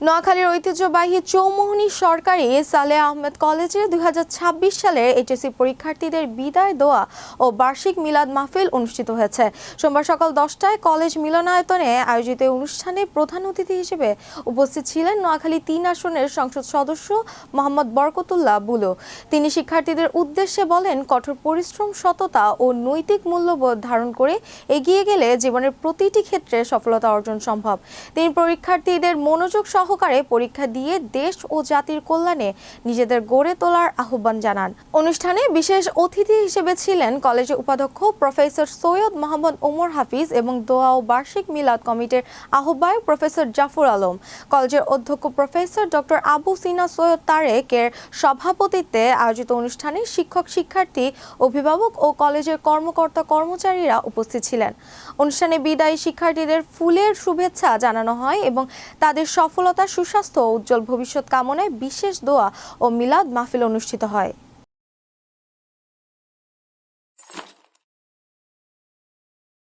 নোয়াখালীর ঐতিহ্যবাহী চৌমুহনী সরকারি সালেহ আহমেদ কলেজে 2026 সালের এইচএসসি পরীক্ষার্থীদের বিদায় দোয়া ও বার্ষিক মিলাদ মাহফিল অনুষ্ঠিত হয়েছে। সোমবার সকাল 10টায় কলেজ মিলনায়তনে আয়োজিত অনুষ্ঠানে প্রধান অতিথি হিসেবে উপস্থিত ছিলেন নোয়াখালী 3 আসনের সংসদ সদস্য মোহাম্মদ বরকতুল্লাহ বুলু। তিনি শিক্ষার্থীদের উদ্দেশ্যে বলেন, কঠোর পরিশ্রম, সততা ও নৈতিক মূল্যবোধ ধারণ করে এগিয়ে গেলে জীবনের প্রতিটি ক্ষেত্রে সফলতা অর্জন সম্ভব। তিনি পরীক্ষার্থীদের মনোযোগ সহকারে পরীক্ষা দিয়ে দেশ ও জাতির কল্যাণে নিজেদের গড়ে তোলার আহ্বান জানান। অনুষ্ঠানে বিশেষ অতিথি হিসেবে ছিলেন কলেজের উপাধ্যক্ষ প্রফেসর সৈয়দ মোহাম্মদ ওমর হাফিজ এবং দোয়া ও বার্ষিক মিলাদ কমিটির আহ্বায়ক প্রফেসর জাফর আলম। কলেজের অধ্যক্ষ প্রফেসর ডক্টর আবু সিনা সৈয়দ তারেকের সভাপতিত্বে আয়োজিত অনুষ্ঠানে শিক্ষক, শিক্ষার্থী, অভিভাবক ও কলেজের কর্মকর্তা কর্মচারীরা উপস্থিত ছিলেন। অনুষ্ঠানে বিদায়ী শিক্ষার্থীদের ফুলের শুভেচ্ছা জানানো হয় এবং তাদের সফলতা, সুস্বাস্থ্য ও উজ্জ্বল ভবিষ্যৎ কামনায় বিশেষ দোয়া ও মিলাদ মাহফিল অনুষ্ঠিত হয়।